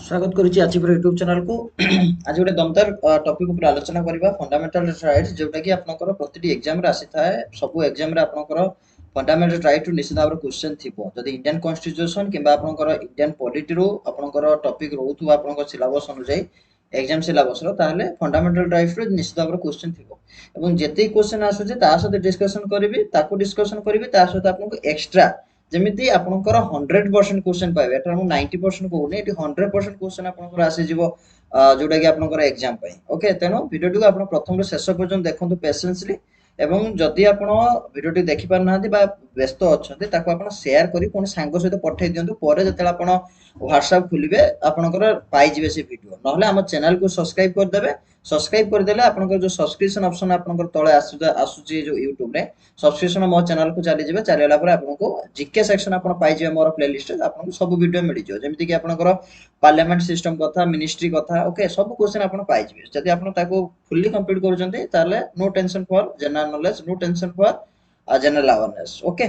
स्वागत करुच्ची आज YouTube channel को आज गोटे दमदार टॉपिक ऊपर आलोचना करबा फंडामेंटल राइट्स जोटा कि आपनकर प्रतिटी एग्जाम रे आसी थाए सब एग्जाम रे आपनकर फंडामेंटल राइट टू निश्चित भाव क्वेश्चन थिबो जदि इंडियन कॉन्स्टिट्यूशन किबा आपनकर इंडियन पॉलिटी रो आपनकर टॉपिक रहउथु आपनकर सिलेबस अनुसार एग्जाम सिलेबस रो ताले फंडामेंटल राइट्स रो निश्चित भाव क्वेश्चन थिबो एवं जते क्वेश्चन आसु जे ता सहित डिस्कशन करबी ताको डिस्कशन करबी ता सहित आपनको एक्स्ट्रा जेमिति आपनकर 100% क्वेश्चन पाइबे एटा हम 90% कहउनी एटी 100% क्वेश्चन आपनकर आसी जिवो जोटा कि आपनकर एग्जाम पई ओके तेनो वीडियो को आपन प्रथम रो शेष पर्यंत देखंतु पेशेंसली एवं जदि आपण वीडियो देखि पार नाहंती बा व्यस्त अछंती ताको आपण शेयर करी कोन सांग सहित पठै दियंतु परे जतेला आपण WhatsApp खुलिबे आपनकर पाई जिवे से वीडियो नहले हम चैनल को सब्सक्राइब कर देबे सब्सक्राइब कर देले आपनकर जो सब्सक्रिप्शन ऑप्शन आपनकर तळे आसुची जो YouTube रे सब्सक्रिप्शन मो चैनल को चली जिवे चलेला पर आपनको जीके सेक्शन आपण पाई जिवे मोर प्लेलिस्ट आपनको सब वीडियो मिलि जो जेमिति कि आपनकर पार्लियामेंट सिस्टम कथा मिनिस्ट्री कथा ओके सब क्वेश्चन आपण पाई जिवे जदि आपण ताको फुल्ली कंप्लीट करूचंती ताले no tension for general knowledge no tension for general awareness okay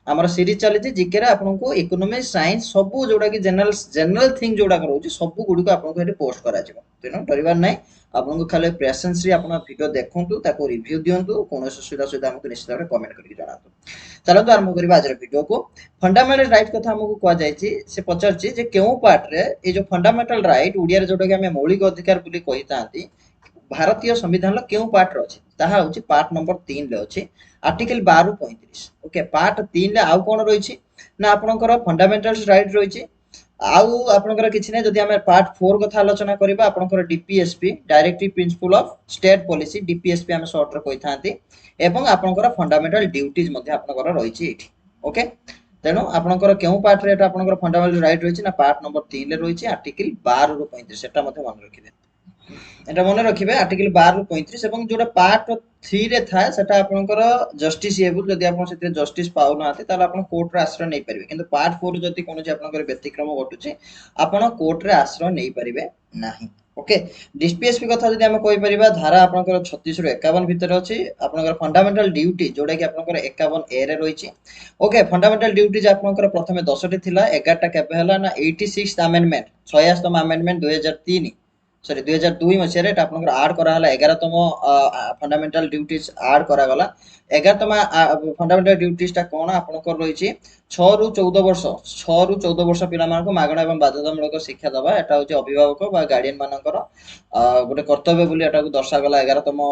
हमर सीरीज चली जीके रे आपनको इकोनॉमिक साइंस सब जोडा कि जनरल थिंग जोडा करूची सब गुडी को आपनको हेटे पोस्ट करा जिवो तेनो डरिवार नै आपनको खाली पेशेंस रे आपण वीडियो देखंतु ताको रिव्यू दियंतु कोनोस सुविधा हमको निश्चित भाबे कमेंट करके जणातु चलो तो आरंभ करबा आज वीडियो को फंडामेंटल राइट कथा हमको कह जायछि से पचरछि जे केउ पार्ट रे ए जो फंडामेंटल राइट उडिया रे जोडा कि हमें मौलिक अधिकार बोली कहितांती भारतीय संविधान लो केउ पार्ट रो अछि ताहा होछि पार्ट नंबर 3 ले अछि आर्टिकल 12 35 ओके पार्ट 3 ले आउ कोन रहिछि ना आपनकर फंडामेंटल राइट रहिछि आउ आपनकर किछि नै जदि हमें पार्ट 4 कथा आलोचना करबा आपनकर DPSP directive principle of state policy DPSP हम शॉर्ट रे कहितांती एवं आपनकर फंडामेंटल ड्यूटीज मध्ये आपनकर रहिछि एठी ओके तेनो आपनकर केउ पार्ट रे आपनकर फंडामेंटल राइट रहिछि ना पार्ट नंबर 3 ले रहिछि आर्टिकल 12 रो 35 सेटा मध्ये मन रखिबे एटा मन रखिबे आर्टिकल 12 रो 35 एवं जोटा पार्ट 3 रे थाए सेटा आपनकर जस्टिसएबल जदि आपन सेते जस्टिस पाउ नाते ताले आपन कोर्ट रे आश्रय नै परिबे किंतु पार्ट 4 जदि कोनो जे आपनकर व्यतिक्रम घटुची आपन कोर्ट रे आश्रय नै परिबे नाही ओके डीपीएसपी कथा जदि हम कहि परिबा धारा आपनकर 36 रो 51 भीतर अछि आपनकर फंडामेंटल ड्यूटी जोडा कि आपनकर 51 ए रे रहिछि ओके फंडामेंटल ड्यूटी जे आपनकर प्रथमे 10 टी थिला 11 टा केबे हला ना 86th अमेंडमेंट 86तम अमेंडमेंट 2003 सॉरी 2002 मसिया रे आपनकर ऐड करा हला 11तम फंडामेंटल ड्यूटीज ऐड करा गला 11तम फंडामेंटल ड्यूटीज ता कोन आपनकर रहिछि 6 रु 14 वर्ष 6 रु 14 वर्ष पिला मान को मागणा एवं बाध्यतामूलक शिक्षा दबा एटा होछि अभिभावक बा गार्डियन मानकर गोटे कर्तव्य बोली एटा को दर्शा गला 11तम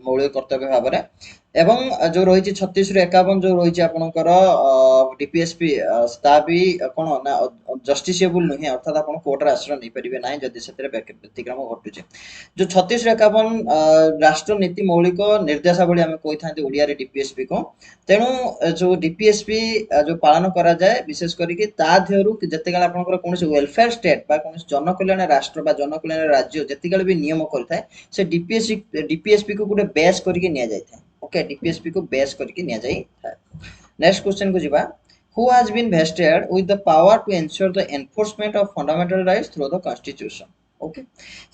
मौलिक कर्तव्य भाबरे एवं जो रहिछि 36 रु 51 जो रहिछि आपनकर डीपीएसपी ता भी कोन ना जस्टिसएबल नहि अर्थात आपन कोर्ट रे आश्रय नै परिबे नै जदि सेतरे व्यतिक्रम घटुचे जो 36 रु 51 राष्ट्र नीति मौलिक निर्देशावली हम कहिथांती ओडिया रे डीपीएसपी को तेनु जो डीपीएसपी जो पालन करा जाय विशेष करी कि ता धेरु जतेगाल आपनकर कोनसे वेलफेयर स्टेट बा कोनसे जनकल्याण राष्ट्र बा जनकल्याण राज्य जतिगाल भी नियम करथाय से डीपीएसपी को गुटे बेस करके निया जायथाय ओके डीपीएसपी को बेस करके निया जाय था नेक्स्ट क्वेश्चन को जिबा who has been vested with the power to ensure the enforcement of fundamental rights through the constitution okay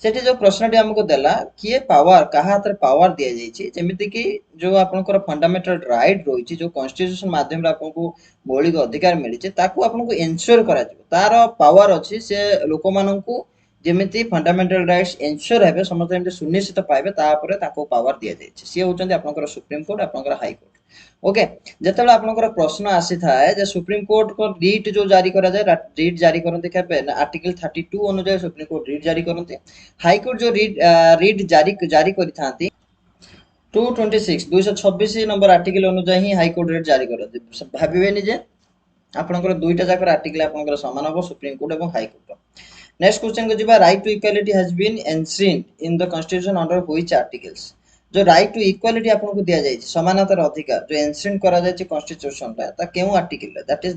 सेठी जो प्रश्नटी हमको देला किए पावर कहा हाथ पावर दिया जायछि जेमिति कि जो आपनकर फंडामेंटल राइट रहिछि जो कॉन्स्टिट्यूशन माध्यम रे आपनको मौलिक अधिकार मिलि छै ताको आपनको एन्श्योर करा जिवो तार पावर अछि से लोक माननकु जेमिति फंडामेंटल राइट्स एन्श्योर हेबे समस्त एमते सुनिश्चित पाइबे ता परे ताको पावर दिया जायछि से होचंदी आपनकर सुप्रीम कोर्ट आपनकर हाई कोर्ट ओके जेतेबेला आपनकर प्रश्न आसी थाए जे सुप्रीम कोर्ट को रीट जो जारी करा जाय रीट जारी करनते केबे आर्टिकल 32 अनुसार सुप्रीम कोर्ट रीट जारी करनते हाई कोर्ट जो रीट जारी करिथांती 226 226 नंबर आर्टिकल अनुसार ही हाई कोर्ट रीट जारी करते भाबिबेनी जे आपनकर दुईटा जाकर आर्टिकल आपनकर समान हो सुप्रीम कोर्ट एवं हाई कोर्ट नेक्स्ट क्वेश्चन को जिबा right to equality has been enshrined in the constitution under which articles जो राइट टू इक्वालिटी आपन को दिया जायछि समानतार अधिकार जो एनश्रिंड करा जायछि कॉन्स्टिट्यूशन रे ता केउ आर्टिकल दैट इज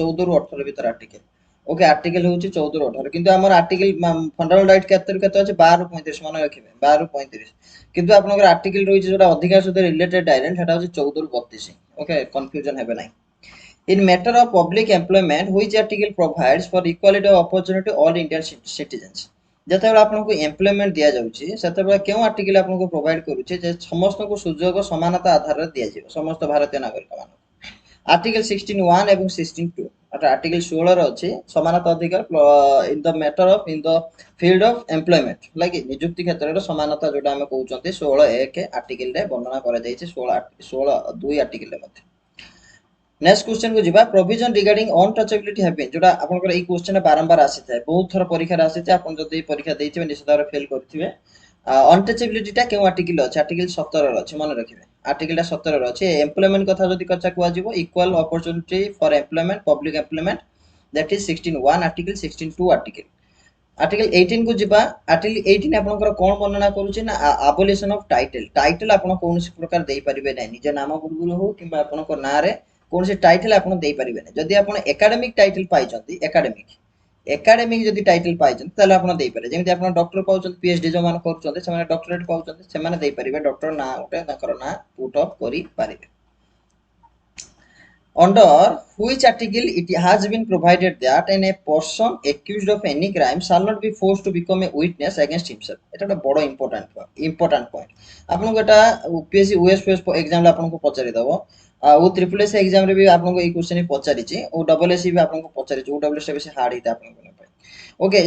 14 रु 18 भीतर आर्टिकल ओके आर्टिकल होछि 14 रु 18 किंतु हमर आर्टिकल फंडामेंटल राइट केते अछि 12 रु 35 मन रखिबे 12 रु 35 किंतु आपनकर आर्टिकल रहिछि जोटा अधिकार सहित रिलेटेड डायरेक्ट सेटा होछि 14 रु 32 ओके कंफ्यूजन हेबे नै in matter of public employment which article provides for equality of opportunity to all Indian citizens जतेबेला आपनको एम्प्लॉयमेंट दिया जाउछि सेतेबेला केउ आर्टिकल आपनको प्रोवाइड करूछि जे समस्त को सुयोग समानता आधार रे दिया जेबो समस्त भारतीय नागरिक मान आर्टिकल 16(1) एवं 16(2) आर्टिकल 16 रे अछि समानता अधिकार in the matter of in the field of employment like नियुक्ति क्षेत्र रे समानता जोटा हम कहउचंती 16(1) आर्टिकल रे वर्णना करा जायछि 16(2) आर्टिकल रे मध्ये। नेक्स्ट क्वेश्चन को जिबा provision regarding untouchability have been जोटा आपनकर ई क्वेश्चन बारंबार आसी थाए बहुत थर परीक्षा रे आसी थाए आपन जदी परीक्षा देथिबे निश्चित भाବରେ फेल करथिबे अनटचेबिलिटी टा केउ आर्टिकल अछि आर्टिकल 17 रे अछि मन रखिबे आर्टिकल टा 17 रे अछि एम्प्लॉयमेंट कथा जदी कचा कुआ जिवो equal opportunity for employment public employment that is 16(1) article 16(2) article article 18 को जिबा आर्टिकल 18 आपनकर कोन वर्णना करूची ना अबोलिशन ऑफ टाइटल टाइटल आपन कोनसी प्रकार देई परिबे नै निज नाम पूर्वरु हो किबा आपनको ना रे कोनसी टाइटल आपन देई परिबे नै जदी आपन एकेडमिक टाइटल पाइचंती एकेडमिक जदी टाइटल पाइचंती तले आपन देई पारे जेमति आपन डॉक्टर पाउचंती पीएचडी जो मान करूचंती से माने डॉक्टरेट पाउचंती से माने देई परिबे डॉक्टर ना उटे ताकर ना पुट अप करी पारिबे under which article it has been provided that a person accused of any crime shall not be forced to become a witness against himself এটা একটা বড় ইম্পর্টেন্ট পয়েন্ট আপনাকে এটা यूपीएससी ओएसपीएस एग्जाम आपको पचारि दबो ओ ट्रिपल एस एग्जाम रे भी आपको ई क्वेश्चन पचारिछि ओ डबल एस भी आपको पचारिछि ओ डबल एस बेसी हार्ड हिता आपको ने पाए ओके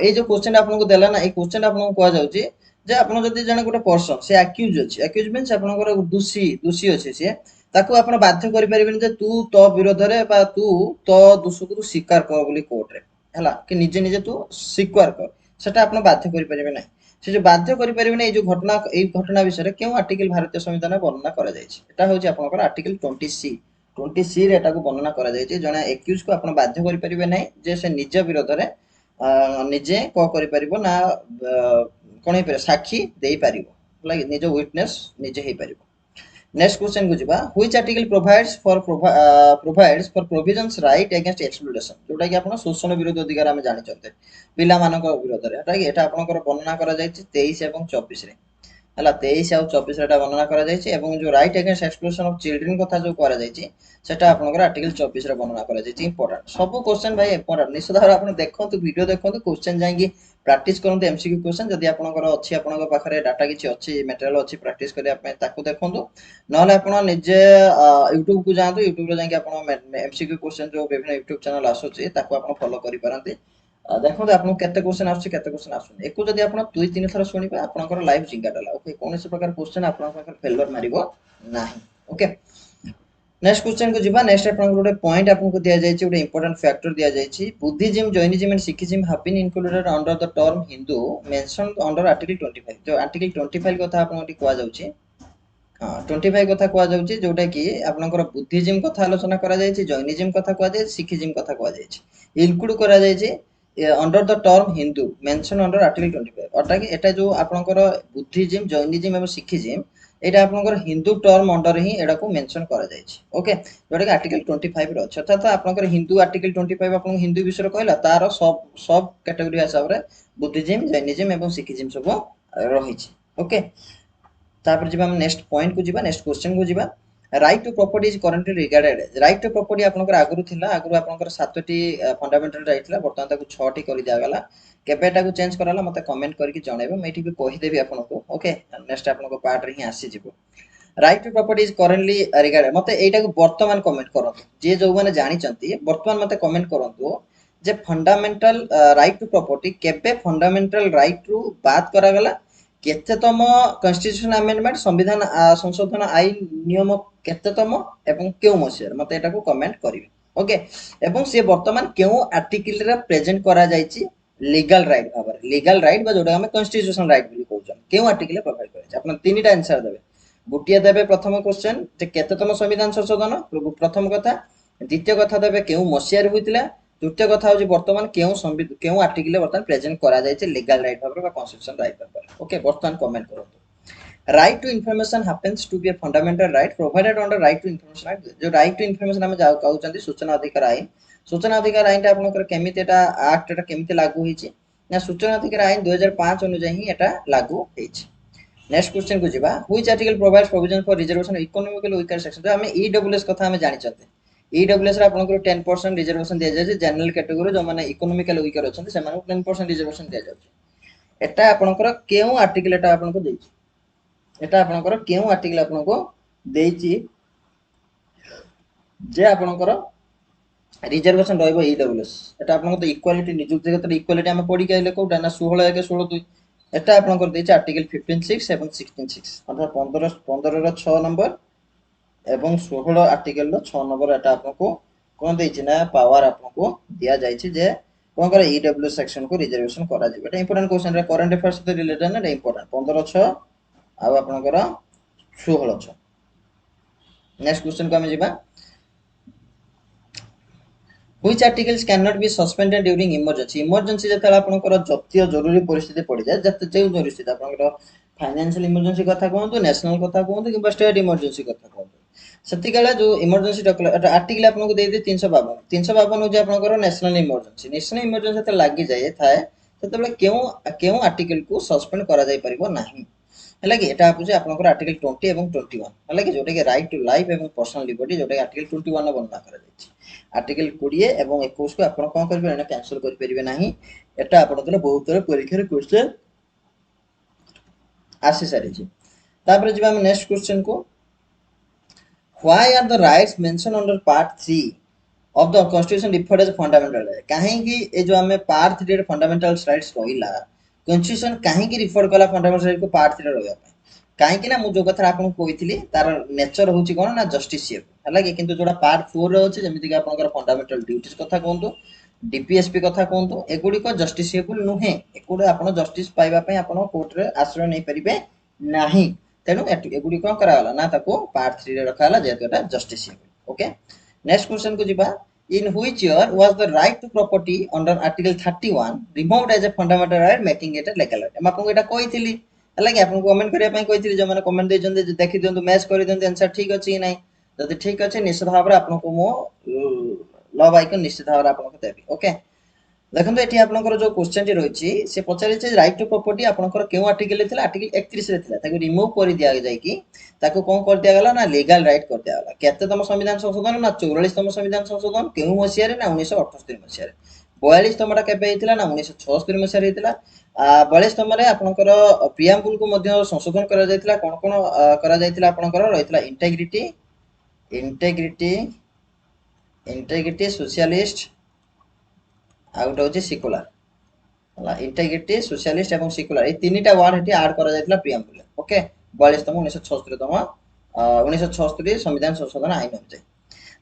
ए जो क्वेश्चन आपको देला ना ए क्वेश्चन आपको कोआ जाउछि जे आपन जदी जने गोटे पर्सन से अक्यूज मींस आपनकर दोषी अछि से ताकू आपण बाध्य करि परिबेन जे तू तो विरोध रे बा तू तो दोष को स्वीकार कर बोली कोर्ट रे हला कि निजे निजे तू स्वीकार कर सेटा आपण बाध्य करि परिबे नै से जो बाध्य करि परिबे नै जो घटना विषय रे केउ आर्टिकल भारतीय संविधान वर्णना करा जायछि एटा होछि आपनकर आर्टिकल 20 रे एटा को वर्णना करा जायछि जने एक्यूज को आपण बाध्य करि परिबे नै जे से निज विरोध रे निजे को करि परिबो ना कोन हे साक्षी देई परिबो लाइक निज विटनेस निजे हे परिबो नेक्स्ट क्वेश्चन को जिबा which article provides for provisions right against exploitation जोटा कि आपण शोषण विरोध अधिकार हम जानि चते पिला मानक विरोध रे एटा कि एटा आपनकर वर्णना करा जायछि 23 एवं 24 रे हला 23 और 24 रे एटा वर्णना करा जायछि एवं जो right against exploitation of children कथा जो करा जायछि सेटा आपनकर आर्टिकल 24 रे वर्णना करा जायछि इंपोर्टेंट सब क्वेश्चन भाई इंपोर्टेंट निश्चित भाବରେ आपण देखंतु वीडियो देखंतु क्वेश्चन जांगी प्रैक्टिस करंतु एमसीक्यू क्वेश्चन जदी आपनकर अछि आपनकर पाखरे डाटा किछि अछि मटेरियल अछि प्रैक्टिस करिया पे ताकू देखंतु नहले आपण निजे यूट्यूब को जांतु यूट्यूब रे जांगी आपण एमसीक्यू क्वेश्चन जो विभिन्न यूट्यूब चैनल आसुछि ताकू आपण फॉलो करि पारंती देखो आपन केते क्वेश्चन आसुछि केते क्वेश्चन आसुनि एको जदी आपण 2-3 थरा सुनिबा आपनकर लाइव जिंगा डाला ओके कोनसे प्रकार क्वेश्चन आपन पाखर फेलर मारिबो नाही ओके नेक्स्ट क्वेश्चन को जिबा नेक्स्ट आपन गोटे पॉइंट आपन को दिया जायछि गोटे इंपोर्टेंट फैक्टर दिया जायछि Buddhism Jainism and Sikhism have been included under the term Hindu mentioned under article 25 जो आर्टिकल 25 कथा आपन ओटी कोआ जाउछि हां 25 कथा कोआ जाउछि जोटा कि आपनकर बुद्धिज्म कथा आलोचना करा जायछि जैनिज्म कथा कोआ जायछि सिखिज्म कथा कोआ जायछि इंक्लूड करा जायछि under the term Hindu mention under article 25 अटा कि एटा जो आपनकर बुद्धिज्म जैनिज्म एवं सिखिज्म एटा आपनकर हिंदू टर्म अंडर ही एडा को मेंशन करा जायछि ओके जोटा कि आर्टिकल 25 रे अछि अर्थात आपनकर हिंदू आर्टिकल 25 आपन हिंदू विषय कहला तार सब कैटेगरी हिसाब रे बुद्धिज्म जैनिज्म एवं सिखिज्म सब रहिछि ओके तापर जिबा हम नेक्स्ट पॉइंट को जिबा नेक्स्ट क्वेश्चन को जिबा right to property is currently regarded right to property आपनकर आगुरु थिला आगुरु आपनकर 7टी फंडामेंटल राइट थिला बर्तमान ताकू 6टी करि दिया गला केबे एटा को चेंज कराला मते कमेंट करके जणेबो मैं एठी भी कहि देबी आपनको ओके नेक्स्ट आपनको पार्ट रे ही आसी जिवो right to property is currently regarded मते एटा को वर्तमान कमेंट करंतु जे जो माने जानि चंती वर्तमान मते कमेंट करंतु जे फंडामेंटल राइट टू प्रॉपर्टी केबे फंडामेंटल राइट रु बात करा गला केतेतम कॉन्स्टिट्यूशन अमेंडमेंट संविधान संशोधन आईन नियम केतेतम एवं केउ मसियर मते एटा को कमेंट करिवे ओके एवं से वर्तमान केउ आर्टिकल रे प्रेजेंट करा जायछि लीगल राइट बा जोडा हम कॉन्स्टिट्यूशन राइट बोली कहउछन केउ आर्टिकल प्रोवाइड करे आपण तीनटा आंसर देबे गुटिया देबे प्रथम क्वेश्चन जे केतेतम संविधान संशोधन प्रथम कथा द्वितीय कथा देबे केउ मसियर होइतिला तृतीय कथा हो वर्तमान केउ आर्टिकल वर्तमान प्रेजेंट करा जायछि लीगल राइट भाबरे बा कॉन्स्टिट्यूशन राइट भाबरे ओके वर्तमान कमेंट करंतु right to information happens to be a fundamental right provided under right to information act जो राइट टू इन्फॉर्मेशन हम जाउ कहउचंती सूचना अधिकार आईन ता आपनकर केमिति एटा एक्ट एटा केमिति लागू होईछि ना सूचना अधिकार आईन 2005 अनुसार ही एटा लागू होईछि नेक्स्ट क्वेश्चन को जिबा which article provides provision for reservation economical weaker section तो हम ईडब्ल्यूएस कथा हम जानि चते ईडब्ल्यूएस रे आपनकर 10% रिजर्वेशन दिया जाय जनरल कैटेगरी जो माने इकोनॉमिकल वीकर अछन से माने 10% रिजर्वेशन दिया जाय एटा आपनकर केउ आर्टिकल एटा आपनको देछि एटा आपनकर केउ आर्टिकल आपनको देछि जे आपणकर रिजर्वेशन रहिबो ईडब्ल्यूएस एटा आपन तो इक्वालिटी नियुक्ति क्षेत्र इक्वालिटी हम पढी के आइले कोटा ना 16 1 16 2 एटा आपनकर देछि आर्टिकल 15 6 एवं 16 6 अर्थात 15 रो 6 नंबर एवं 16 आर्टिकल रो 6 नंबर एटा आपनको कोन देछि ना पावर आपनको दिया जायछि जे कोन करे ईडब्ल्यूएस सेक्शन को रिजर्वेशन करा जिवो एटा इंपोर्टेंट क्वेश्चन रे करंट अफेयर्स से रिलेटेड ना इंपोर्टेंट 15 6 आ आपनकर 16 6 नेक्स्ट क्वेश्चन को हम जिबा Which articles cannot be suspended during emergency? Emergency ଯେତେବେଳେ ଆପଣଙ୍କର ଜପ୍ତି ଜରୁରୀ ପରିସ୍ଥିତି ପଡ଼ିଯାଏ ଯେତେ ଯେଉଁ ପରିସ୍ଥିତି ଆପଣଙ୍କର फाइनेंशियल इमरजेंसी कथा कहतु नेशनल कथा कहतु कि स्टेट इमरजेंसी कथा कहतु सेतिकाले जो इमरजेंसी आर्टिकल आपको दे दे 352 हो जे आपनकर नेशनल इमरजेंसी तो लागि जाए थाए सेतेबेले केउ आर्टिकल को सस्पेंड करा जाय परिबो नाही है कि एटा आपुजे आपनकर आर्टिकल 20 एवं 21 है कि जोटा कि राइट टू लाइफ एवं पर्सनल लिबर्टी जोटा आर्टिकल 21 वर्णना करा जायछि आर्टिकल 20 एवं 21 को आपण कोन करबे ना कैंसिल कर परिबे नाही एटा आपनकर बहुत तरह परीक्षा रे क्वेश्चन आसी सारी छी तापर जिबा हम नेक्स्ट क्वेश्चन को why are the rights mentioned under part 3 of the constitution referred as fundamental right काहे कि ए जो हमें पार्ट 3 रे फंडामेंटल राइट्स रहिला कॉन्स्टिट्यूशन काहे कि रिफर कला फंडामेंटल राइट को पार्ट 3 रे रहया काहे कि ना मु जो कथा आपन कहितली तार नेचर होची कोन ना जस्टिसिएबल हला कि किंतु जोडा पार्ट 4 रे होची जेमिति कि आपनकर फंडामेंटल ड्यूटीज कथा कहंतु डीपीएसपी कथा कहंतु एगुडी को जस्टिसिएबल नुहे एकुडे आपन जस्टिस पाइबा पय आपन कोर्ट रे आश्रय नै परिबे नाही तेनु एगुडी को कराला ना ताको पार्ट 3 रे रखाला जेतो एटा जस्टिसिएबल ओके नेक्स्ट क्वेश्चन को जिबा in which year was the right to property under article 31 removed as a fundamental right making it a legal right हम आपको एटा कहितली हला कि आपन कमेंट करिया पय कहितली जे माने कमेंट दे जंदे देखि दियंतु मैच करि दियंतु आंसर ठीक अछि कि नै जदि ठीक अछि निश्चित भाव रे आपन को मो लव आइकन निश्चित भाव रे आपन को देबी ओके देखंतु एठी आपनकर जो क्वेश्चन टी रहिछि से पचारि छै राइट टू प्रॉपर्टी आपनकर केउ आर्टिकल रे थिला आर्टिकल 31 रे थिला ताको रिमूव करि दिया जाय कि ताको कोन कर दिया गला ना लीगल राइट कर दिया गला केते तम संविधान संशोधन ना 44 तम संविधान संशोधन केउ मसिया रे ना 1978 मसिया रे 42 तमटा केबे हितला ना 1976 मसिया रे हितला 42 तम रे आपनकर प्रियम्बल को मध्ये संशोधन करा जायतिला कोन कोन करा जायतिला आपनकर रहितला इंटेग्रिटी इंटेग्रिटी सोशलिस्ट आउट होची सेकुलर हला इंटेग्रिटी सोशलिस्ट एवं सेकुलर ए तीनटा वर्ड हेटी ऐड करा जायतिला प्रियम्बल ओके 42 तम 1976 तम 1976 संविधान संशोधन आईन अनुसार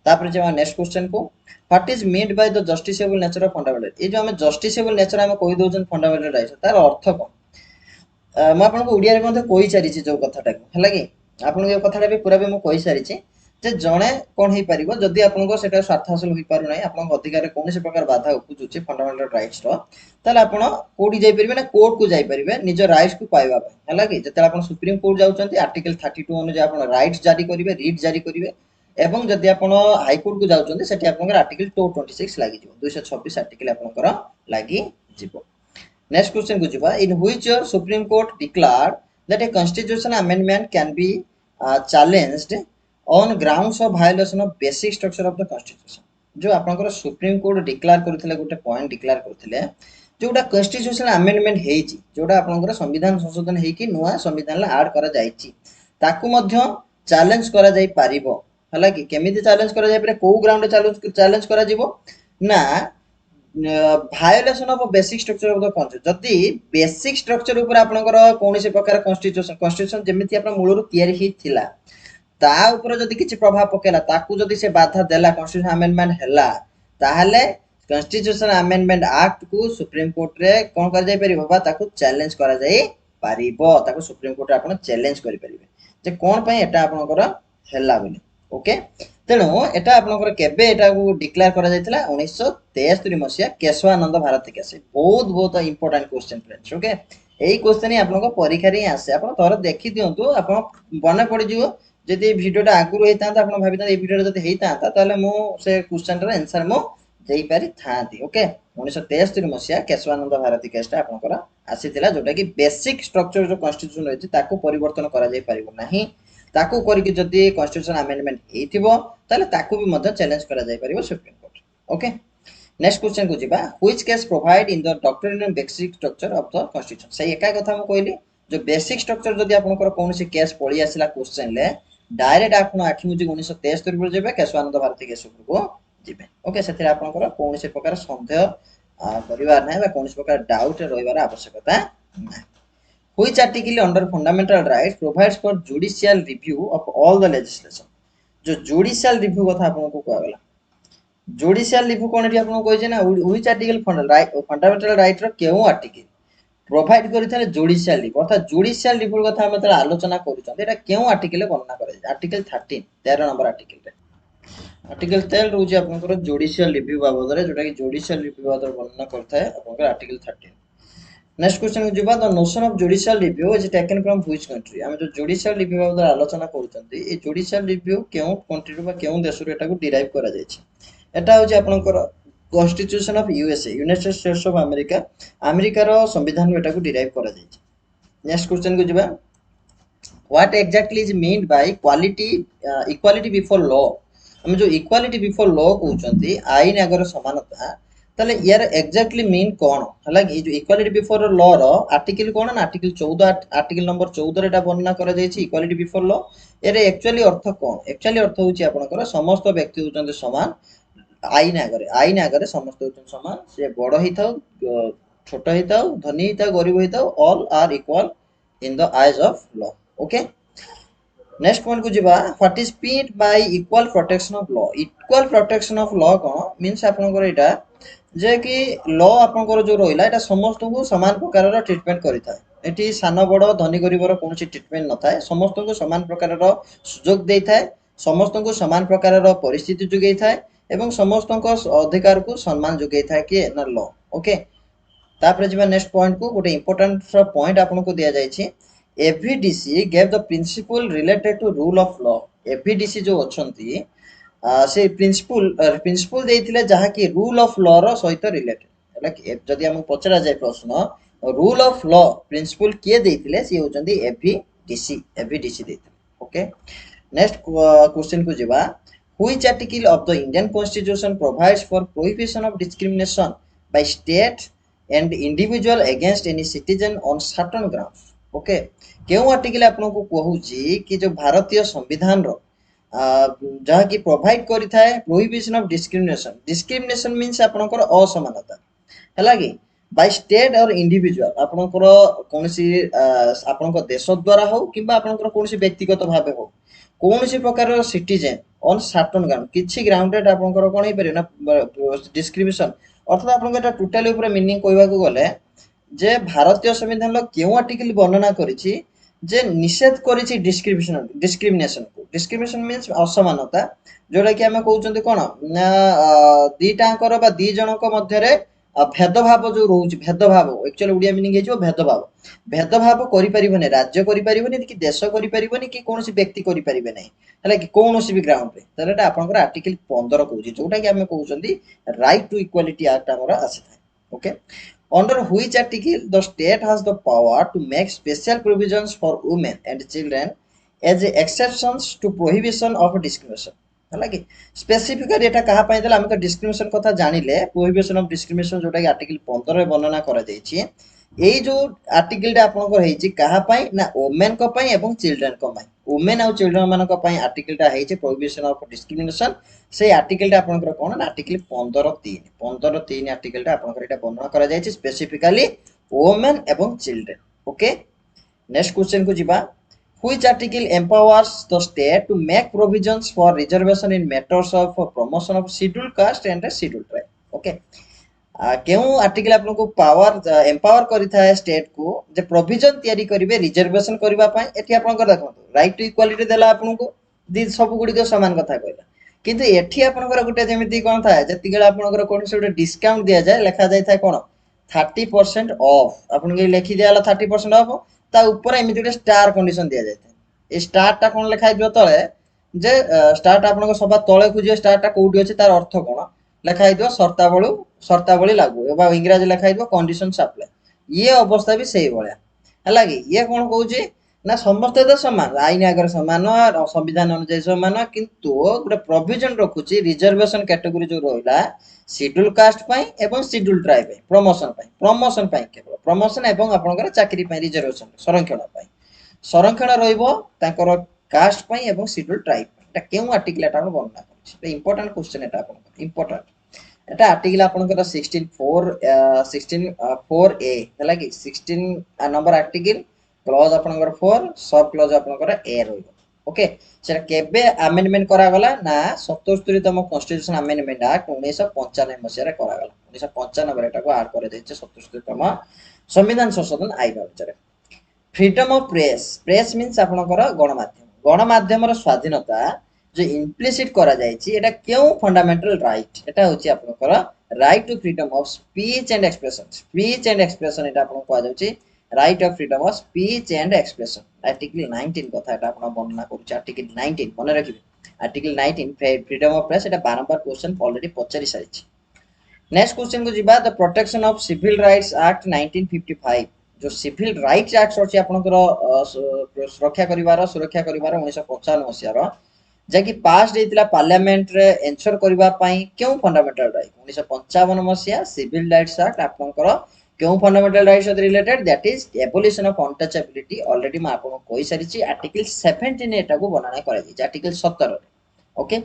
तापर जे नेक्स्ट क्वेश्चन को what is meant by the justiciable nature of fundamental ए जो हम जस्टिसेबल नेचर हम कहि दोजन फंडामेंटल राइट तार अर्थ कोन म आपन को ओडिया रे मध्ये कहि सारी छी जो कथाटा हला कि आपन के कथाटा भी पूरा भी म कहि सारी छी जे जणे कोन हे परिबो जदि आपन को सेटा स्वार्थ हासिल होई पारु नै आपन को अधिकार कोन से प्रकार बाधा उपजुची फंडामेंटल राइट्स रो ताले आपन कोडी जाई परिबे ना कोर्ट को जाई परिबे निज राइट्स को पाइबा पय हला कि जते आपन सुप्रीम कोर्ट जाउचंती आर्टिकल 32 अनुसार आपन राइट्स जारी करिवे रीट जारी करिवे एवं जदि आपन हाई कोर्ट को जाउचंती सेठी आपन आर्टिकल 226 लागि जिवो 226 आर्टिकल आपन लागि जिवो नेक्स्ट क्वेश्चन को जिबा in which year supreme court declared that a constitutional amendment can be challenged on grounds of violation of basic structure of the constitution जो आपनकर सुप्रीम कोर्ट डिक्लेयर करथिले गोटे पॉइंट डिक्लेयर करथिले जोटा कॉन्स्टिट्यूशनल अमेंडमेंट हेची जोटा आपनकर संविधान संशोधन हेकी नुवा संविधान ला ऐड करा जाईची ताकू मध्य चैलेंज करा जाई पारिबो हला कि केमिति चैलेंज करा जाई परे को ग्राउंड चैलेंज करा जिवो ना violation of basic structure of the constitution जदी बेसिक स्ट्रक्चर ऊपर आपनकर कोनोसी प्रकार कॉन्स्टिट्यूशन जेमिति आपन मूलरु तयारी हिथिला ता ऊपर जदी किछि प्रभाव पकेला ताकू जदी से बाधा देला कॉन्स्टिट्यूशन अमेंडमेंट हैला ताहले कॉन्स्टिट्यूशन अमेंडमेंट एक्ट को सुप्रीम कोर्ट रे कोन कर जाय परिबो बा ताकू चैलेंज करा जाय परिबो ताकू सुप्रीम कोर्ट आपन चैलेंज करि परिबे जे कोन पय एटा आपनकर हैला बोली ओके तेणु एटा आपनकर केबे एटा को डिक्लेयर करा जायतिला 1973 मसिया केशवानंद भारती केस बहुत बहुत इंपोर्टेंट क्वेश्चन फ्रेंड्स ओके एई क्वेश्चन ही आपनको परीक्षा रे आसे आपन थोर देखि दियंतु आपन बने पड़ी जिवो जदि वीडियोटा आगुर होता आपन भाबिता ए वीडियोटा जदि हेता ताले मु से क्वेश्चन रे आंसर मु देई पारि थांती ओके 1973 मसिया केशवानंद भारती केसटा आपनकर आसीतिला जोटा कि बेसिक स्ट्रक्चर जो कॉन्स्टिट्यूशन रहिछि ताको परिवर्तन करा जाय परिबो नाही ताको करिकि जदि कॉन्स्टिट्यूशन अमेंडमेंट हेतिबो ताले ताको भी मध्य चैलेंज करा जाय परिबो Supreme Court okay next question को जिबा which case provide in the doctrine and basic structure of the constitution सही एका कथा हम कहली जो बेसिक स्ट्रक्चर जदि आपनकर कोनोसी केस पळी आसिला क्वेश्चन ले डायरेक्ट आपण आठिमुजी 1973 पर जेबे केशवानंद भारती केशव को जिबे ओके सेतिर आपनकर कोनोसी प्रकार संदेह परिवार नै बा कोनोसी प्रकार डाउट रहिबार आवश्यकता नै which article under fundamental rights provides for judicial review of all the legislation जो जुडिशियल रिव्यू कथा आपनको कहगला जुडिशियल रिव्यू कोन एठी आपनको कहै छै ना व्हिच आर्टिकल फंडामेंटल राइट रो केउ आर्टिकल प्रोवाइड करिथले जुडिशियल रिव्यू अर्थात जुडिशियल रिव्यू कथा हम तले आलोचना करूछन एटा केउ आर्टिकल वर्णना करे आर्टिकल 13 नंबर आर्टिकल रे आर्टिकल 13 रहउछि आपनकर जुडिशियल रिव्यू बाबद रे जोटा कि जुडिशियल रिव्यू बाबद वर्णना करथाय आपनकर आर्टिकल 13 नेक्स्ट क्वेश्चन को जिबा the notion of judicial review is taken from which country हम जो जुडिशियल रिव्यू बाबद आलोचना करूछंती ए जुडिशियल रिव्यू केउ कंट्री रो बा केउ देश रो एटा को डिराइव करा जाय छै एटा होछि आपनकर constitution of USA United States of America America रो संविधान एटा को डिराइव करा जाय छै नेक्स्ट क्वेश्चन को जिबा what exactly is meant bye quality equality before law हम जो इक्वालिटी बिफोर लॉ कहउचंती आईन आगर समानता ताले यार एग्जैक्टली मीन कोन हला कि जो इक्वालिटी बिफोर लॉ रो आर्टिकल कोन ना आर्टिकल 14 आर्टिकल नंबर 14 एटा वर्णना करा जाय छै इक्वालिटी बिफोर लॉ एरे एक्चुअली अर्थ कोन एक्चुअली अर्थ होछि आपनकर समस्त व्यक्ति होचंती समान आईन आगरे समस्त होचन समान से बड़ हिताउ छोट हिताउ धनी हिताउ गरीब हिताउ all are equal in the eyes of law okay next point को जिबा what is meant by equal protection of law equal protection of law कोन मींस आपनकर एटा जे कि लॉ आपनकर जो रोइला एटा समस्त को समान प्रकार रो ट्रीटमेंट करिथाय एटी सान बड़ धनी गरीब रो कोनसी ट्रीटमेंट न थाय समस्त को समान प्रकार रो सुयोग देइथाय समस्त को समान प्रकार रो परिस्थिति जुगै थाय एवं समस्त अधिकार को सम्मान जोगे था कि ना लॉ ओके तापर जिबा नेक्स्ट पॉइंट को गोटे इंपोर्टेंट पॉइंट आपन को दिया जाय छी FDC gave the principle related to rule of law FDC जो अछंती से प्रिंसिपल देइथिले जहा कि रूल ऑफ लॉ रो सहित रिलेटेड हला जदी हम पचरा जाय प्रश्न रूल ऑफ लॉ प्रिंसिपल के देइथिले से होचंती एफडीसी देइथिले ओके नेक्स्ट क्वेश्चन को जिबा Which article of the Indian Constitution provides for prohibition of discrimination by state and individual against any citizen on certain grounds? Okay. केउ आर्टिकल आपन को कहूची कि जो भारतीय संविधान रो जहा कि प्रोवाइड करि थाए प्रोहिबिशन ऑफ डिस्क्रिमिनेशन मींस आपनकर असमानता हला कि बाय स्टेट और इंडिविजुअल आपनकर कोनसी आपनकर देश द्वारा हो किबा आपनकर कोनसी व्यक्तिगत भाबे हो कोनसी प्रकार सिटीजन ऑन सर्टन ग्राउंड किछि ग्राउंड रे आपनकर कोन हे परिना डिस्क्रिमिनेशन अर्थात आपनकर एटा टोटली ऊपर मीनिंग कहबा को गले जे भारतीय संविधान लो केउ आर्टिकल वर्णना करिछि जे निषेध करिछि डिस्क्रिमिनेशन मींस असमानता जोडा कि हम कहउचंती कोन ना दीटांकर बा दी जनक मध्य रे भेदभाव जो रोच भेदभाव एक्चुअली उडिया मीनिंग हेजो भेदभाव करि परिबने राज्य करि परिबने कि देश करि परिबने कि कोनोसी व्यक्ति करि परिबे नै हला कि कोनोसी भी ग्राउंड रे तलेटा आपनकर आर्टिकल 15 कहउची जोटा कि हम कहउचंती राइट टू इक्वालिटी एक्ट हमरा आसी थाए okay under which article the state has the power to make special provisions for women and children as exceptions to prohibition of discrimination हला कि स्पेसिफिकली एटा कहा पय देला हम तो डिस्क्रिमिनेशन कथा जानिले प्रोहिबिशन ऑफ डिस्क्रिमिनेशन जोटा कि आर्टिकल 15 रे वर्णना करा जाय छी एई जो आर्टिकल टा आपन को हेई छी कहा पय ना वुमेन को पय एवं चिल्ड्रन को पय वुमेन और चिल्ड्रन मान को पय आर्टिकल टा हेई छी प्रोहिबिशन ऑफ डिस्क्रिमिनेशन से आर्टिकल टा आपन को कोन ना आर्टिकल 15(3) आर्टिकल टा आपन को एटा वर्णना करा जाय छी स्पेसिफिकली वुमेन एवं चिल्ड्रन ओके नेक्स्ट क्वेश्चन को जिबा Which article empowers the state to make provisions for reservation in matters of promotion of scheduled caste and scheduled tribe? Okay. केउ आर्टिकल आपन को पावर एम्पावर करि थाए स्टेट को जे provision तयारी करिवे रिजर्वेशन करबा पय एठी आपन को देखो राइट टू इक्वालिटी देला आपन को दी सब गुडी को समान कथा कहला किंतु एठी आपन को गुटे जेमिति कोन थाए जति गेला आपन को कोन से गुटे डिस्काउंट दिया जाय लेखा जाय थाए कोन 30% ऑफ आपन के लेखि दियाला 30% ऑफ ता ऊपर एमिति गुटे स्टार कंडीशन दिया जाय थाए ए स्टार टा कोन लेखा दियो तळे जे स्टार टा आपन को सबा तळे खुजियो स्टार टा कोउडी अछि तार अर्थ कोन लेखा दियो शर्तावली लागू एबा इंग्रजी लेखा दियो कंडीशंस अप्लाई ये अवस्था भी सही भलिया हला कि ये कोन कहउची ना समस्त तो समान आईन आगर समान संविधान अनुसार समान किंतु गुटे प्रोविजन रखुची रिजर्वेशन कैटेगरी जो रोइला शेड्यूल कास्ट पई एवं शेड्यूल ट्राइब प्रमोशन पई केवल प्रमोशन एवं आपनकर चाकरी पई रिजर्वेशन संरक्षण पई संरक्षण रहइबो ताकर कास्ट पई एवं शेड्यूल ट्राइब एटा केउ आर्टिकल एटा वर्णना करछि ए इंपोर्टेंट क्वेश्चन एटा आपन इंपोर्टेंट एटा आर्टिकल आपनकर 16 ए हला कि 16 नंबर आर्टिकल क्लॉज आपनकर 4 सब क्लॉज आपनकर ए रहइबो ओके सेटा केबे अमेंडमेंट करा गला ना 77 तम कॉन्स्टिट्यूशन अमेंडमेंट एक्ट 1995 मसिया रे करा गला 1995 रे एटा को ऐड करे दैछे 77 तम संविधान संशोधन आईन अनुसार फ्रीडम ऑफ प्रेस मीन्स आपनकर गणमाध्यम स्वाधीनता जो इम्प्लिसिट करा जायछि एटा केउ फंडामेंटल राइट एटा होछि आपनकर right to freedom of speech and expression एटा आपन को जाउछि right of freedom of speech and expression article 19 कथा एटा आपन वर्णना करूछि आर्टिकल 19 मने रखिबे आर्टिकल 19 फ्रीडम ऑफ प्रेस एटा बारंबार क्वेश्चन ऑलरेडी पचारि सारिछि नेक्स्ट क्वेश्चन को जिबा the protection of civil rights act 1955 जो सिविल राइट्स एक्ट अछि आपनकर सुरक्षा करिवार 1955 मसिया रो जैकि पास देइतिला पार्लियामेंट रे एंश्योर करबा पई क्यों फंडामेंटल राइट 1955 मसिया सिविल राइट्स एक्ट आपनकर क्यों फंडामेंटल राइट्स सहित related that is abolition of untouchability already मैं आपन कहि सारिछि आर्टिकल 17 एटा को बनाना करै छै आर्टिकल 17 ओके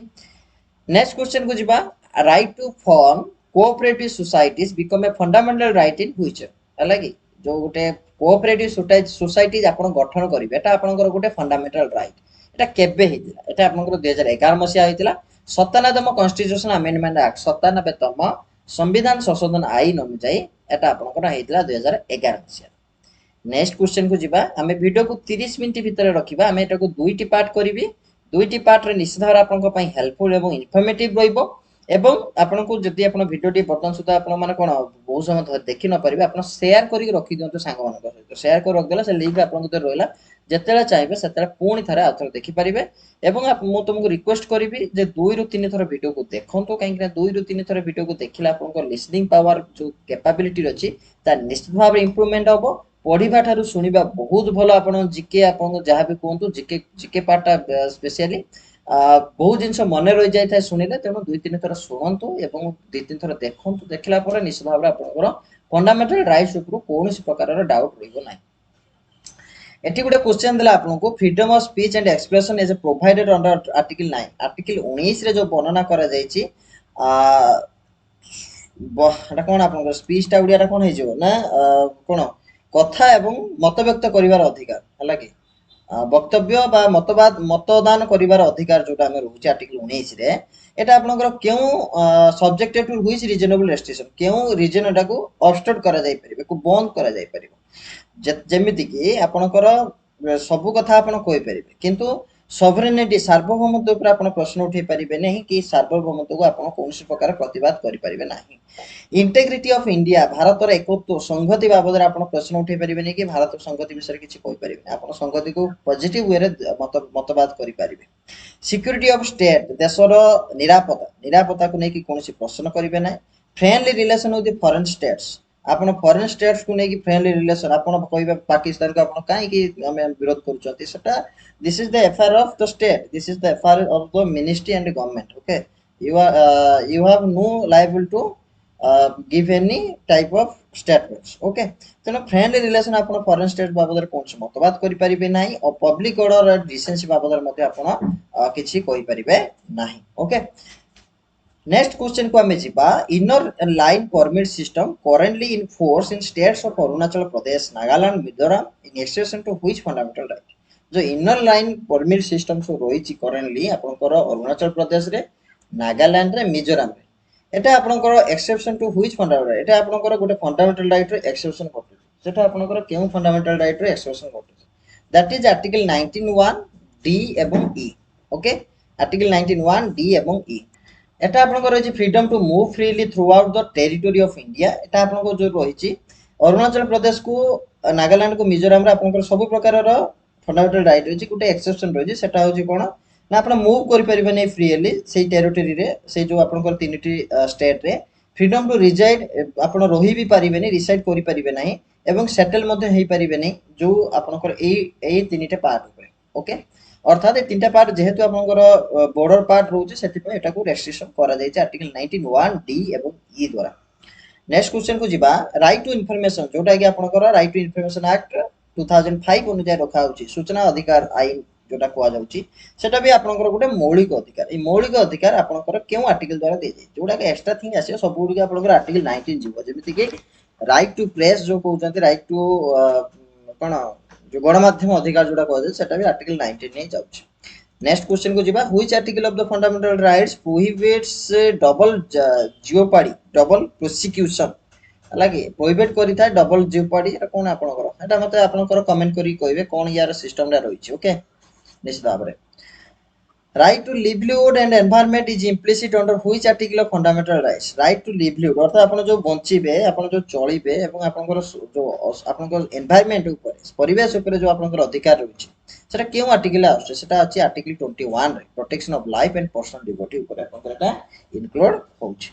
नेक्स्ट क्वेश्चन को जिबा right to form cooperative societies become a fundamental right in future हला कि जो गोटे कोऑपरेटिव सोसाइटीज आपन गठन करिवे एटा आपनकर गोटे फंडामेंटल राइट एटा केबे हेतिला एटा आपनकर 2011 मसिया हेतिला 97तम कॉन्स्टिट्यूशन अमेंडमेंट एक्ट 97तम संविधान संशोधन आईन अनुसार एटा आपनकर हेतिला 2011 मसिया नेक्स्ट क्वेश्चन को जिबा हमें वीडियो को 30 मिनिट भीतर रखिबा हमें एटा को दुईटी पार्ट करिवि दुईटी पार्ट रे निश्चित भाव आपनकर पई हेल्पफुल एवं इन्फॉर्मेटिव रहइबो एवं आपन को जति आपन वीडियो टी बर्तन सुधा आपन माने कोन बहुत समय देखि न परिबे आपन शेयर करी रखि दियंतु सांग मानक सहित शेयर कर रख देला से लिंक आपन को रहला जेतेला चाहिबे सेतेला पूर्ण थरा आथर देखि परिबे एवं मु तुमको रिक्वेस्ट करिवि जे 2 रु 3 थरा वीडियो को देखंतु काहे कि 2 रु 3 थरा वीडियो को देखिला आपन को लिसनिंग पावर जो कैपेबिलिटी अछि ता निश्चित भाव इंप्रूवमेंट होबो पढिबा थारु सुनिबा बहुत भलो आपन जीके आपन जहा भी कोंतु जीके पार्टा स्पेशली बहुत जिनस मन रही जाए शुणिले तेणु 2-3 थर शुणु एवं 2-3 थर देखु देखला निश्चित भाव में फंडामेंटल राइट्स कौन प्रकार डाउट रहा एटी गोटे क्वेश्चन देला आपको freedom of speech and expression is provided under article 9 article 19 रे जो वर्णना करा जायछि एटा कोन आपन स्पीच टा उडिया कोन हे जो ना कोन कथा एवं मत व्यक्त करिवार अधिकार हला कि वक्तव्य बा मतदान करिवार अधिकार जोटा हमें रहउछि आर्टिकल 19 रे एटा आपनकर केउ subjected to which reasonable restriction केउ रीजन एटा को ऑब्स्ट्रक्ट करा जाय परिबे को बंद करा जाय परिबो जेमिति कि आपनकर सब कथा आपन कोइ परिबे किंतु सॉवरेनिटी सार्वभौमत्व ऊपर आपन प्रश्न उठै परिबे नहीं कि सार्वभौमत्व को आपन कोनसी प्रकार प्रतिवाद करि परिबे नहीं इंटेग्रिटी ऑफ इंडिया भारत रे एकत्व संगति बाबद रे आपन प्रश्न उठै परिबे नहीं कि भारत संगति विषय किछि कोइ परिबे आपन संगति को पॉजिटिव वे रे मतवाद करि परिबे सिक्योरिटी ऑफ स्टेट देशर निरापत्ता को नै कि कोनसी प्रश्न करिबे नै friendly relation with foreign states आपन फॉरेन स्टेट्स को नै कि फ्रेंडली रिलेशन आपन कहबे पाकिस्तान को आपन काहे कि हमें विरोध करूछथि सेटा this is the affair of the state this is the affair of the ministry and the government okay you have no liable to give any type of statements okay तेना फ्रेंडली रिलेशन आपन foreign state बाबद कोन मतवाद करि परिबे नाही और public order decency बाबद मध्ये आपन किछि कहि परिबे नाही ओके नेक्स्ट क्वेश्चन को हमें जिबा inner line permit system currently in force in states of Arunachal Pradesh Nagaland Mizoram in extension to which fundamental right जो इनर लाइन परमिट सिस्टम सो रही करेंटली आपनकर अरुणाचल प्रदेश रे नागालैंड रे मिजोरम रे एटा आपनकर एक्सेप्शन टू व्हिच फंडामेंटल एटा आपनकर गोटे फंडामेंटल राइट रे एक्सेप्शन करते सेटा आपनकर केउ फंडामेंटल राइट रे एक्सेप्शन करते दैट इज आर्टिकल 191 डी एवं ई ओके आर्टिकल 191 डी एवं ई एटा आपनकर रही freedom to move freely throughout the territory of India एटा आपनकर जो रही अरुणाचल प्रदेश को नागालैंड को मिजोरम रे आपनकर सब प्रकार रो फंडामेंटल राइट होची गुटे एक्सेप्शन रही सेटा होची कोन ना आपण मूव करि परिबे नै फ्रीली सेही टेरिटरी रे से जो आपनकर तीनटी स्टेट रे फ्रीडम टू रिजाइड आपण रही भी परिबे नै रिसाइड करि परिबे नै एवं सेटल मध्ये हेई परिबे नै जो आपनकर ए तीनटे पार्ट ऊपर ओके अर्थात ए तीनटा पार्ट जेहेतु आपनकर बॉर्डर पार्ट रहउची सेति पे एटा को रेस्ट्रिक्शन करा जाय छै आर्टिकल 191 डी एवं ई द्वारा नेक्स्ट क्वेश्चन को जिबा राइट टू इन्फॉर्मेशन जोटा कि आपनकर राइट टू इन्फॉर्मेशन एक्ट 2005 अनुसार रखा होची सूचना अधिकार आईन जोटा कुआ जाउची सेटा भी आपनकर गोटे मौलिक अधिकार ए मौलिक अधिकार आपनकर केउ आर्टिकल द्वारा दे जाय जोटा के एक्स्ट्रा थिंग आसे सब गुडी आपनकर आर्टिकल 19 जीवो जेमिति कि राइट टू प्रेस जो कहउचंती राइट टू कोन जो गणमाध्यम अधिकार जोटा कहउ जाय सेटा भी आर्टिकल 19 नै जाउची नेक्स्ट क्वेश्चन को जीवा which article of the fundamental rights prohibits double jeopardy double prosecution लागे प्रोहिबिट करि था डबल जियोपाडी एटा कोन आपनकर एटा मते आपनकर कमेंट करी कहबे कोन यार सिस्टम रे रहिछि ओके निश्चित भाबरे right to livelihood and environment is implicit under which article of fundamental rights right to livelihood अर्थात आपण जो बंचिबे आपण जो चलिबे एवं आपनकर जो आपनकर एनवायरनमेंट ऊपर परिवेश ऊपर जो आपनकर अधिकार रहिछि सेटा केउ आर्टिकल आछे सेटा अछि आर्टिकल 21 रे protection of life and personal liberty ऊपर आपनकर एटा इनक्लूड होछि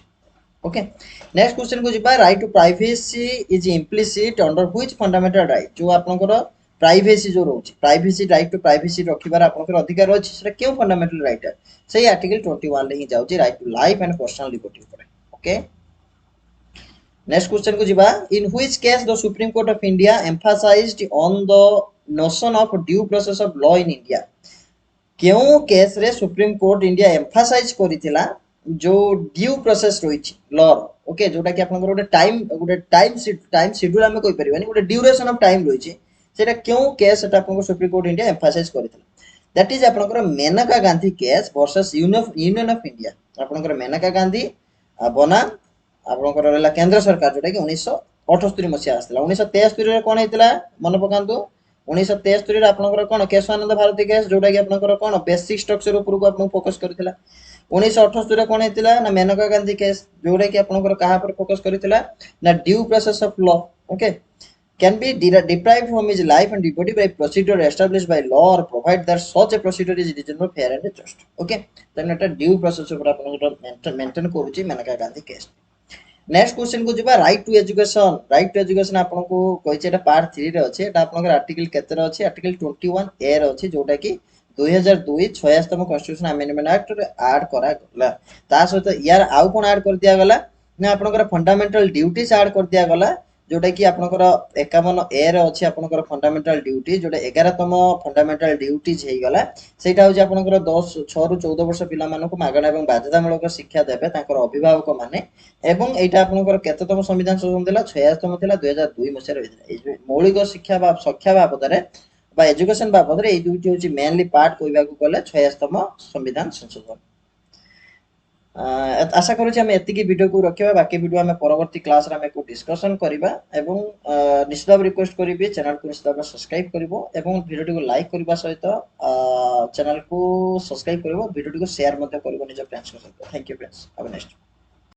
ओके नेक्स्ट क्वेश्चन को जिबा right to privacy is implicit under which fundamental right जो आपनकर प्राइवेसी जो रोच प्राइवेसी राइट टू प्राइवेसी रखिबार आपनकर अधिकार अछि सेटा केउ फंडामेंटल राइट है सही आर्टिकल 21 ले ही जाउची right to life and personal liberty ऊपर ओके नेक्स्ट क्वेश्चन को जिबा in which case the Supreme Court of India emphasised on the notion of due process of law in India केउ case रे सुप्रीम कोर्ट इंडिया एम्फसाइज करिथिला जो due process रहिछि law okay जोटा कि आपनकर गोटे टाइम शेड्यूल हम कोइ परिबानी गोटे ड्यूरेशन ऑफ टाइम रहिछि सेटा क्यों केस सेटा आपनको सुप्रीम कोर्ट इंडिया एम्फसाइज करितला दैट इज आपनकर Maneka Gandhi case versus Union of India आपनकर मेनका गांधी बना आपनकर रहला केंद्र सरकार जोटा कि 1978 मसिया आस्थिला 1973 रे कोन हेतिला मन पकांतु 1973 रे आपनकर कोन केशवानंद भारती केस जोटा कि आपनकर कोन बेसिक स्ट्रक्चर ऊपर को आपन फोकस करथिला 1978 रे कोन हेतिला ना मेनका गांधी केस जोटा कि आपनकर कहा पर फोकस करथिला ना due process of law okay can be deprived from his life and liberty by procedure established by law or provide that such a procedure is reasonable, fair and just. Okay, then at a due process of maintain करूची Menaka Gandhi case next question को जिबा right to education आपन को कहिचे एटा part 3 रे अछि एटा आपन article केते रे अछि आर्टिकल 21 ए रे अछि जोटा कि 2002 46तम कॉन्स्टिट्यूशन अमेंडमेंट एक्ट रे ऐड करा गला ता सहित यार आउ कोन ऐड कर दिया गला ना आपन फंडामेंटल ड्यूटीज ऐड कर दिया गला जोटा कि आपनकर 51 ए रे अछि आपनकर फंडामेंटल ड्यूटी जोटा 11तम फंडामेंटल ड्यूटीज हे गला सेटा होजे आपनकर 10 6 रु 14 वर्ष पिला मानको मागणा एवं बाध्यतामूलक शिक्षा देबे तांकर अभिभावक माने एवं एटा आपनकर केतेतम संविधान संशोधन देला 66तम थिला 2002 मसिया रहिला ए मौलिक शिक्षा बा शिक्षा बाबदरे बा एजुकेशन बाबदरे ए दुइटी होची मेनली पार्ट कहबा को गले 66तम संविधान संशोधन आशा करूँ आम एति वीडियो को रखा बाकी वीडियो आम परवर्ती क्लास रे को डिस्कशन करबा एवं निश्चित भाव रिक्वेस्ट करी चैनल को निश्चित भाव सब्सक्राइब करिवो एवं वीडियो को लाइक करबा सहित चैनल को सब्सक्राइब करिवो वीडियो को शेयर मते करिवो निज फ्रेंड्स के साथ thank you friends have a nice day